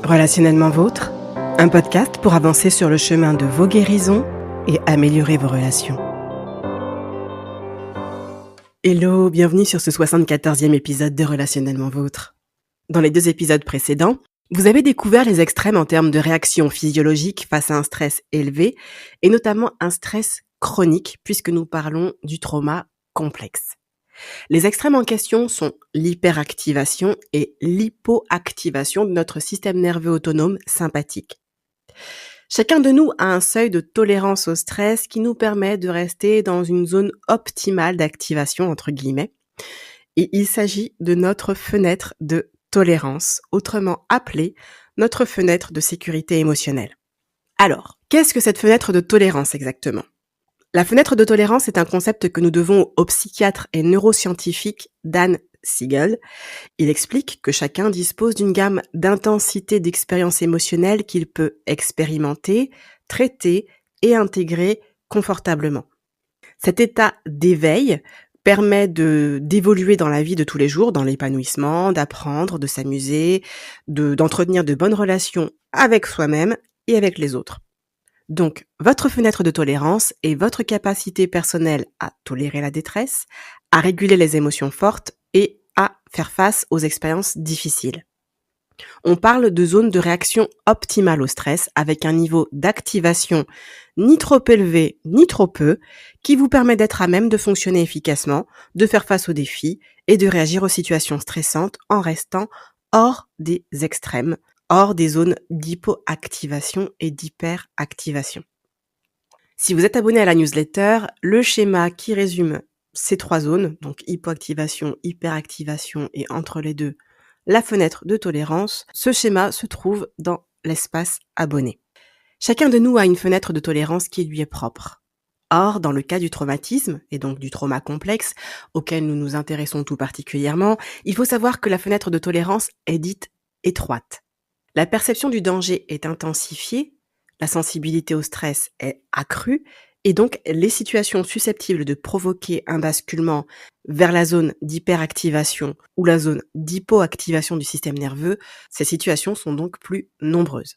Relationnellement vôtre, un podcast pour avancer sur le chemin de vos guérisons et améliorer vos relations. Hello, bienvenue sur ce 74e épisode de Relationnellement vôtre. Dans les 2 épisodes précédents, vous avez découvert les extrêmes en termes de réactions physiologiques face à un stress élevé et notamment un stress chronique puisque nous parlons du trauma complexe. Les extrêmes en question sont l'hyperactivation et l'hypoactivation de notre système nerveux autonome sympathique. Chacun de nous a un seuil de tolérance au stress qui nous permet de rester dans une zone optimale d'activation, entre guillemets. Et il s'agit de notre fenêtre de tolérance, autrement appelée notre fenêtre de sécurité émotionnelle. Alors, qu'est-ce que cette fenêtre de tolérance exactement ? La fenêtre de tolérance est un concept que nous devons au psychiatre et neuroscientifique Dan Siegel. Il explique que chacun dispose d'une gamme d'intensité d'expériences émotionnelles qu'il peut expérimenter, traiter et intégrer confortablement. Cet état d'éveil permet d'évoluer dans la vie de tous les jours, dans l'épanouissement, d'apprendre, de s'amuser, d'entretenir de bonnes relations avec soi-même et avec les autres. Donc, votre fenêtre de tolérance est votre capacité personnelle à tolérer la détresse, à réguler les émotions fortes et à faire face aux expériences difficiles. On parle de zone de réaction optimale au stress avec un niveau d'activation ni trop élevé ni trop peu qui vous permet d'être à même de fonctionner efficacement, de faire face aux défis et de réagir aux situations stressantes en restant hors des extrêmes, hors des zones d'hypoactivation et d'hyperactivation. Si vous êtes abonné à la newsletter, le schéma qui résume ces 3 zones, donc hypoactivation, hyperactivation et entre les deux, la fenêtre de tolérance, ce schéma se trouve dans l'espace abonné. Chacun de nous a une fenêtre de tolérance qui lui est propre. Or, dans le cas du traumatisme, et donc du trauma complexe, auquel nous nous intéressons tout particulièrement, il faut savoir que la fenêtre de tolérance est dite étroite. La perception du danger est intensifiée, la sensibilité au stress est accrue, et donc les situations susceptibles de provoquer un basculement vers la zone d'hyperactivation ou la zone d'hypoactivation du système nerveux, ces situations sont donc plus nombreuses.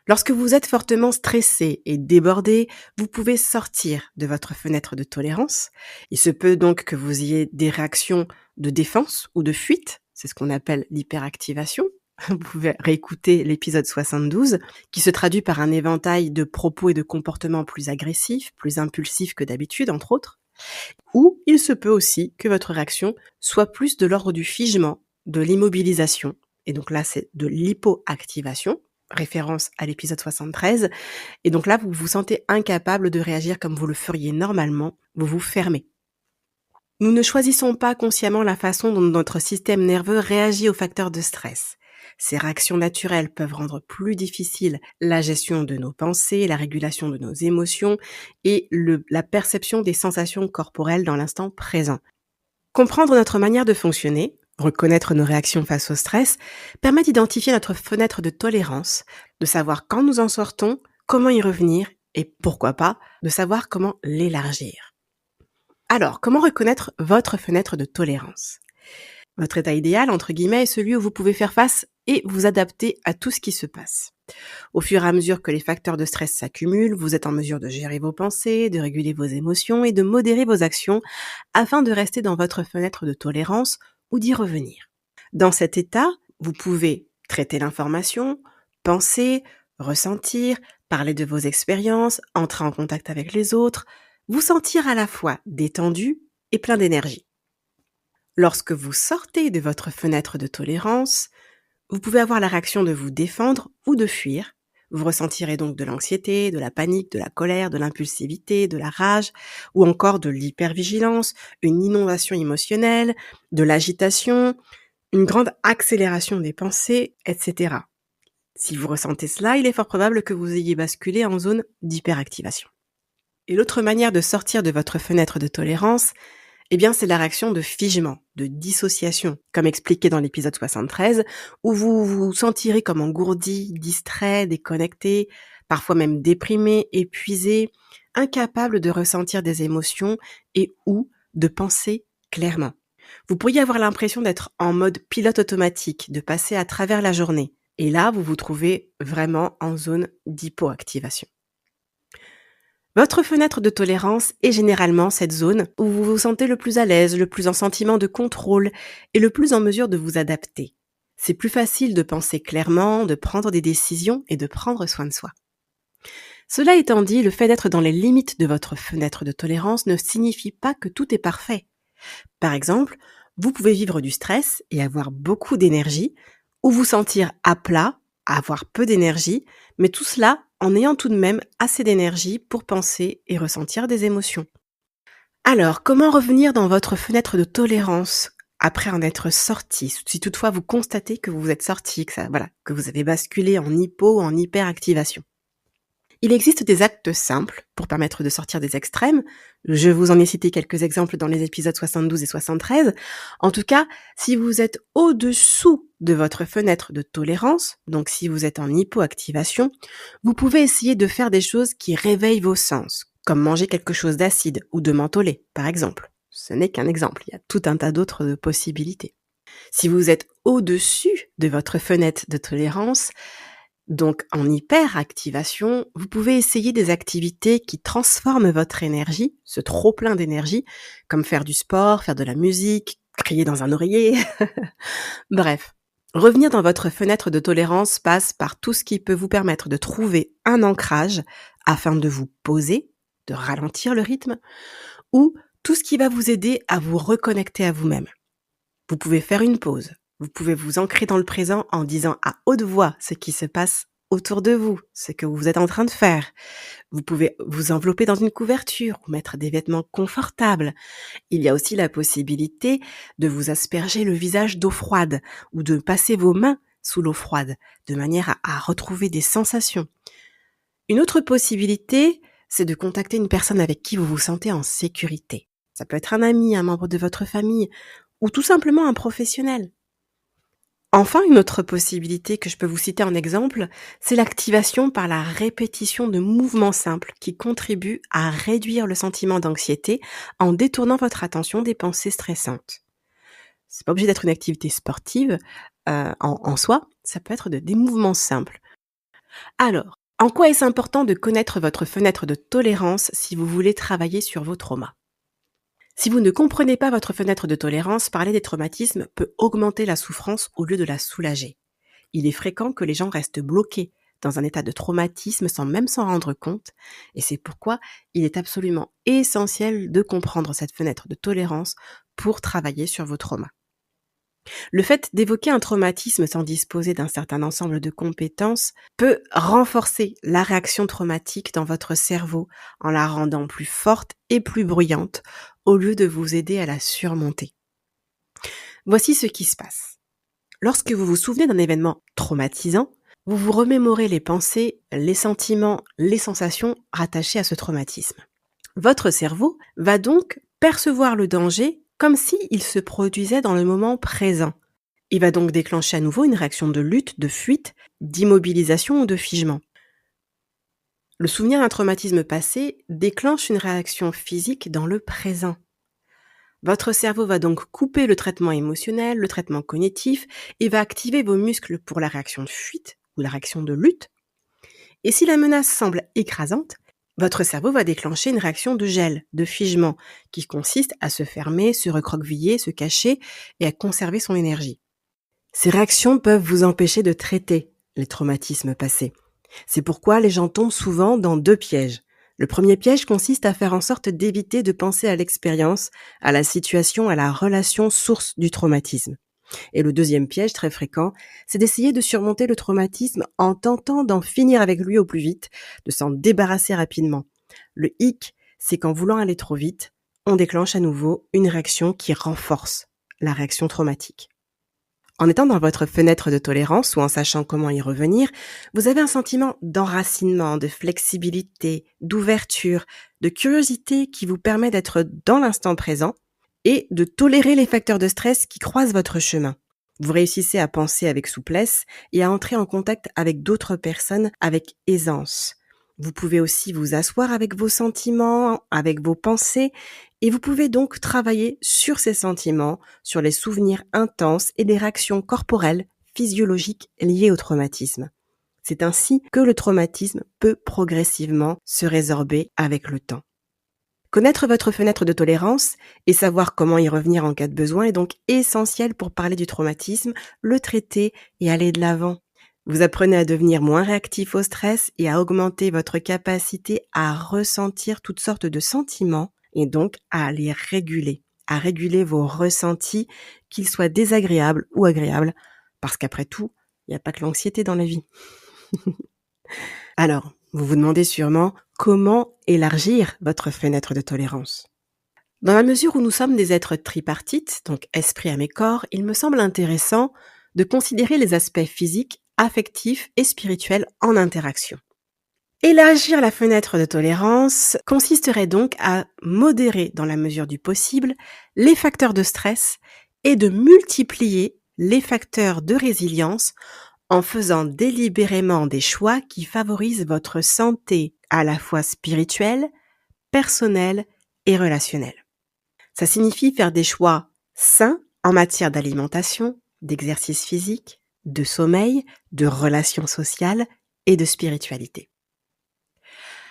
Lorsque vous êtes fortement stressé et débordé, vous pouvez sortir de votre fenêtre de tolérance. Il se peut donc que vous ayez des réactions de défense ou de fuite, c'est ce qu'on appelle l'hyperactivation. Vous pouvez réécouter l'épisode 72, qui se traduit par un éventail de propos et de comportements plus agressifs, plus impulsifs que d'habitude, entre autres. Ou il se peut aussi que votre réaction soit plus de l'ordre du figement, de l'immobilisation, et donc là c'est de l'hypoactivation, référence à l'épisode 73, et donc là vous vous sentez incapable de réagir comme vous le feriez normalement, vous vous fermez. Nous ne choisissons pas consciemment la façon dont notre système nerveux réagit aux facteurs de stress. Ces réactions naturelles peuvent rendre plus difficile la gestion de nos pensées, la régulation de nos émotions et la perception des sensations corporelles dans l'instant présent. Comprendre notre manière de fonctionner, reconnaître nos réactions face au stress, permet d'identifier notre fenêtre de tolérance, de savoir quand nous en sortons, comment y revenir et pourquoi pas, de savoir comment l'élargir. Alors, comment reconnaître votre fenêtre de tolérance ? Votre état idéal, entre guillemets, est celui où vous pouvez faire face et vous adapter à tout ce qui se passe. Au fur et à mesure que les facteurs de stress s'accumulent, vous êtes en mesure de gérer vos pensées, de réguler vos émotions et de modérer vos actions afin de rester dans votre fenêtre de tolérance ou d'y revenir. Dans cet état, vous pouvez traiter l'information, penser, ressentir, parler de vos expériences, entrer en contact avec les autres, vous sentir à la fois détendu et plein d'énergie. Lorsque vous sortez de votre fenêtre de tolérance, vous pouvez avoir la réaction de vous défendre ou de fuir. Vous ressentirez donc de l'anxiété, de la panique, de la colère, de l'impulsivité, de la rage ou encore de l'hypervigilance, une inondation émotionnelle, de l'agitation, une grande accélération des pensées, etc. Si vous ressentez cela, il est fort probable que vous ayez basculé en zone d'hyperactivation. Et l'autre manière de sortir de votre fenêtre de tolérance, c'est la réaction de figement, de dissociation, comme expliqué dans l'épisode 73, où vous vous sentirez comme engourdi, distrait, déconnecté, parfois même déprimé, épuisé, incapable de ressentir des émotions et ou de penser clairement. Vous pourriez avoir l'impression d'être en mode pilote automatique, de passer à travers la journée Et là, vous vous trouvez vraiment en zone d'hypoactivation. Votre fenêtre de tolérance est généralement cette zone où vous vous sentez le plus à l'aise, le plus en sentiment de contrôle et le plus en mesure de vous adapter. C'est plus facile de penser clairement, de prendre des décisions et de prendre soin de soi. Cela étant dit, le fait d'être dans les limites de votre fenêtre de tolérance ne signifie pas que tout est parfait. Par exemple, vous pouvez vivre du stress et avoir beaucoup d'énergie, ou vous sentir à plat, avoir peu d'énergie, mais tout cela en ayant tout de même assez d'énergie pour penser et ressentir des émotions. Alors, comment revenir dans votre fenêtre de tolérance après en être sorti, si toutefois vous constatez que vous êtes sorti, que vous avez basculé en hypo ou en hyperactivation? Il existe des actes simples pour permettre de sortir des extrêmes. Je vous en ai cité quelques exemples dans les épisodes 72 et 73. En tout cas, si vous êtes au-dessous de votre fenêtre de tolérance, donc si vous êtes en hypoactivation, vous pouvez essayer de faire des choses qui réveillent vos sens, comme manger quelque chose d'acide ou de mentholé, par exemple. Ce n'est qu'un exemple, il y a tout un tas d'autres possibilités. Si vous êtes au-dessus de votre fenêtre de tolérance, donc en hyperactivation, vous pouvez essayer des activités qui transforment votre énergie, ce trop plein d'énergie, comme faire du sport, faire de la musique, crier dans un oreiller. Bref, revenir dans votre fenêtre de tolérance passe par tout ce qui peut vous permettre de trouver un ancrage afin de vous poser, de ralentir le rythme, ou tout ce qui va vous aider à vous reconnecter à vous-même. Vous pouvez faire une pause. Vous pouvez vous ancrer dans le présent en disant à haute voix ce qui se passe autour de vous, ce que vous êtes en train de faire. Vous pouvez vous envelopper dans une couverture ou mettre des vêtements confortables. Il y a aussi la possibilité de vous asperger le visage d'eau froide ou de passer vos mains sous l'eau froide de manière à retrouver des sensations. Une autre possibilité, c'est de contacter une personne avec qui vous vous sentez en sécurité. Ça peut être un ami, un membre de votre famille ou tout simplement un professionnel. Enfin, une autre possibilité que je peux vous citer en exemple, c'est l'activation par la répétition de mouvements simples qui contribuent à réduire le sentiment d'anxiété en détournant votre attention des pensées stressantes. C'est pas obligé d'être une activité sportive en soi, ça peut être des mouvements simples. Alors, en quoi est-ce important de connaître votre fenêtre de tolérance si vous voulez travailler sur vos traumas? Si vous ne comprenez pas votre fenêtre de tolérance, parler des traumatismes peut augmenter la souffrance au lieu de la soulager. Il est fréquent que les gens restent bloqués dans un état de traumatisme sans même s'en rendre compte, et c'est pourquoi il est absolument essentiel de comprendre cette fenêtre de tolérance pour travailler sur vos traumas. Le fait d'évoquer un traumatisme sans disposer d'un certain ensemble de compétences peut renforcer la réaction traumatique dans votre cerveau en la rendant plus forte et plus bruyante au lieu de vous aider à la surmonter. Voici ce qui se passe. Lorsque vous vous souvenez d'un événement traumatisant, vous vous remémorez les pensées, les sentiments, les sensations rattachées à ce traumatisme. Votre cerveau va donc percevoir le danger comme s'il se produisait dans le moment présent. Il va donc déclencher à nouveau une réaction de lutte, de fuite, d'immobilisation ou de figement. Le souvenir d'un traumatisme passé déclenche une réaction physique dans le présent. Votre cerveau va donc couper le traitement émotionnel, le traitement cognitif et va activer vos muscles pour la réaction de fuite ou la réaction de lutte. Et si la menace semble écrasante, votre cerveau va déclencher une réaction de gel, de figement, qui consiste à se fermer, se recroqueviller, se cacher et à conserver son énergie. Ces réactions peuvent vous empêcher de traiter les traumatismes passés. C'est pourquoi les gens tombent souvent dans deux pièges. Le premier piège consiste à faire en sorte d'éviter de penser à l'expérience, à la situation, à la relation source du traumatisme. Et le deuxième piège très fréquent, c'est d'essayer de surmonter le traumatisme en tentant d'en finir avec lui au plus vite, de s'en débarrasser rapidement. Le hic, c'est qu'en voulant aller trop vite, on déclenche à nouveau une réaction qui renforce la réaction traumatique. En étant dans votre fenêtre de tolérance ou en sachant comment y revenir, vous avez un sentiment d'enracinement, de flexibilité, d'ouverture, de curiosité qui vous permet d'être dans l'instant présent et de tolérer les facteurs de stress qui croisent votre chemin. Vous réussissez à penser avec souplesse et à entrer en contact avec d'autres personnes avec aisance. Vous pouvez aussi vous asseoir avec vos sentiments, avec vos pensées, et vous pouvez donc travailler sur ces sentiments, sur les souvenirs intenses et les réactions corporelles, physiologiques liées au traumatisme. C'est ainsi que le traumatisme peut progressivement se résorber avec le temps. Connaître votre fenêtre de tolérance et savoir comment y revenir en cas de besoin est donc essentiel pour parler du traumatisme, le traiter et aller de l'avant. Vous apprenez à devenir moins réactif au stress et à augmenter votre capacité à ressentir toutes sortes de sentiments et donc à les réguler, à réguler vos ressentis, qu'ils soient désagréables ou agréables, parce qu'après tout, il n'y a pas que l'anxiété dans la vie. Alors, vous vous demandez sûrement comment élargir votre fenêtre de tolérance. Dans la mesure où nous sommes des êtres tripartites, donc esprit, âme et corps, il me semble intéressant de considérer les aspects physiques, affectifs et spirituels en interaction. Élargir la fenêtre de tolérance consisterait donc à modérer dans la mesure du possible les facteurs de stress et de multiplier les facteurs de résilience en faisant délibérément des choix qui favorisent votre santé à la fois spirituelle, personnelle et relationnelle. Ça signifie faire des choix sains en matière d'alimentation, d'exercice physique, de sommeil, de relations sociales et de spiritualité.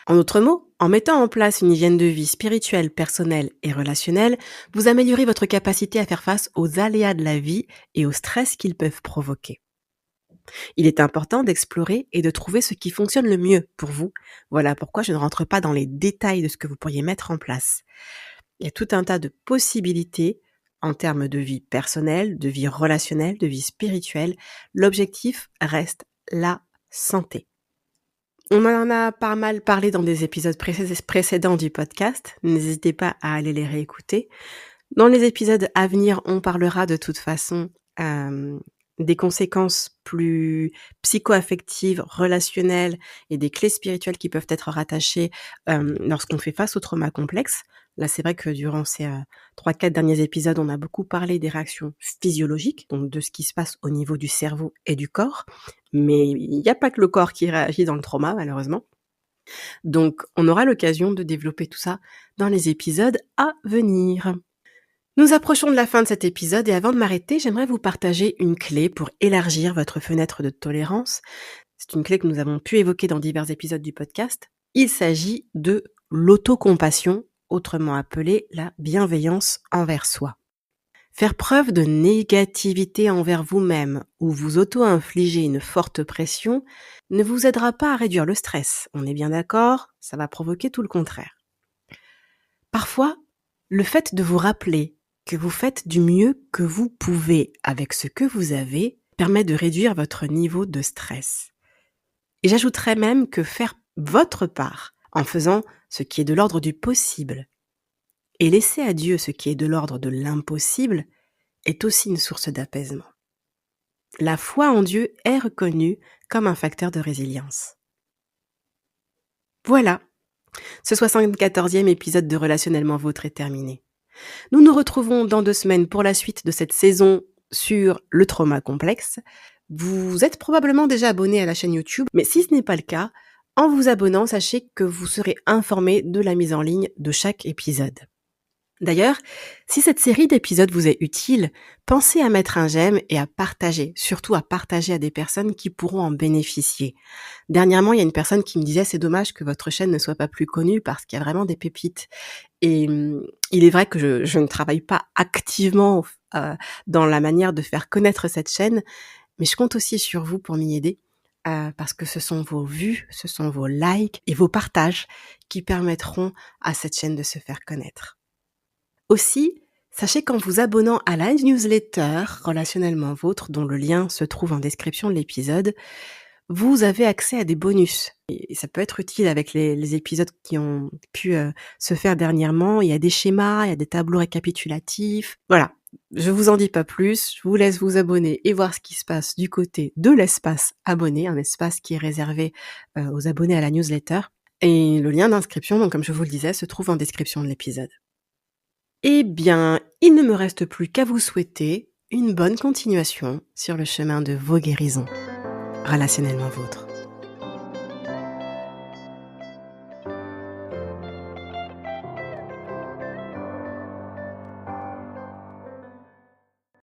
En d'autres mots, en mettant en place une hygiène de vie spirituelle, personnelle et relationnelle, vous améliorez votre capacité à faire face aux aléas de la vie et au stress qu'ils peuvent provoquer. Il est important d'explorer et de trouver ce qui fonctionne le mieux pour vous. Voilà pourquoi je ne rentre pas dans les détails de ce que vous pourriez mettre en place. Il y a tout un tas de possibilités en termes de vie personnelle, de vie relationnelle, de vie spirituelle. L'objectif reste la santé. On en a pas mal parlé dans des épisodes précédents du podcast. N'hésitez pas à aller les réécouter. Dans les épisodes à venir, on parlera de toute façon des conséquences plus psycho-affectives, relationnelles et des clés spirituelles qui peuvent être rattachées lorsqu'on fait face au trauma complexe. Là, c'est vrai que durant ces 3-4 derniers épisodes, on a beaucoup parlé des réactions physiologiques, donc de ce qui se passe au niveau du cerveau et du corps. Mais il n'y a pas que le corps qui réagit dans le trauma, malheureusement. Donc, on aura l'occasion de développer tout ça dans les épisodes à venir. Nous approchons de la fin de cet épisode et avant de m'arrêter, j'aimerais vous partager une clé pour élargir votre fenêtre de tolérance. C'est une clé que nous avons pu évoquer dans divers épisodes du podcast. Il s'agit de l'autocompassion, autrement appelée la bienveillance envers soi. Faire preuve de négativité envers vous-même ou vous auto-infliger une forte pression ne vous aidera pas à réduire le stress. On est bien d'accord, ça va provoquer tout le contraire. Parfois, le fait de vous rappeler que vous faites du mieux que vous pouvez avec ce que vous avez permet de réduire votre niveau de stress. Et j'ajouterais même que faire votre part en faisant ce qui est de l'ordre du possible et laisser à Dieu ce qui est de l'ordre de l'impossible est aussi une source d'apaisement. La foi en Dieu est reconnue comme un facteur de résilience. Voilà, ce 74e épisode de Relationnellement Vôtre est terminé. Nous nous retrouvons dans 2 semaines pour la suite de cette saison sur le trauma complexe. Vous êtes probablement déjà abonné à la chaîne YouTube, mais si ce n'est pas le cas, en vous abonnant, sachez que vous serez informé de la mise en ligne de chaque épisode. D'ailleurs, si cette série d'épisodes vous est utile, pensez à mettre un j'aime et à partager, surtout à partager à des personnes qui pourront en bénéficier. Dernièrement, il y a une personne qui me disait « c'est dommage que votre chaîne ne soit pas plus connue parce qu'il y a vraiment des pépites ». Et il est vrai que je ne travaille pas activement dans la manière de faire connaître cette chaîne, mais je compte aussi sur vous pour m'y aider. Parce que ce sont vos vues, ce sont vos likes et vos partages qui permettront à cette chaîne de se faire connaître. Aussi, sachez qu'en vous abonnant à la newsletter Relationnellement Vôtre, dont le lien se trouve en description de l'épisode, vous avez accès à des bonus. Et ça peut être utile avec les épisodes qui ont pu se faire dernièrement. Il y a des schémas, il y a des tableaux récapitulatifs. Voilà, je vous en dis pas plus. Je vous laisse vous abonner et voir ce qui se passe du côté de l'espace abonné, un espace qui est réservé aux abonnés à la newsletter. Et le lien d'inscription, donc comme je vous le disais, se trouve en description de l'épisode. Eh bien, il ne me reste plus qu'à vous souhaiter une bonne continuation sur le chemin de vos guérisons. Relationnellement Vôtre.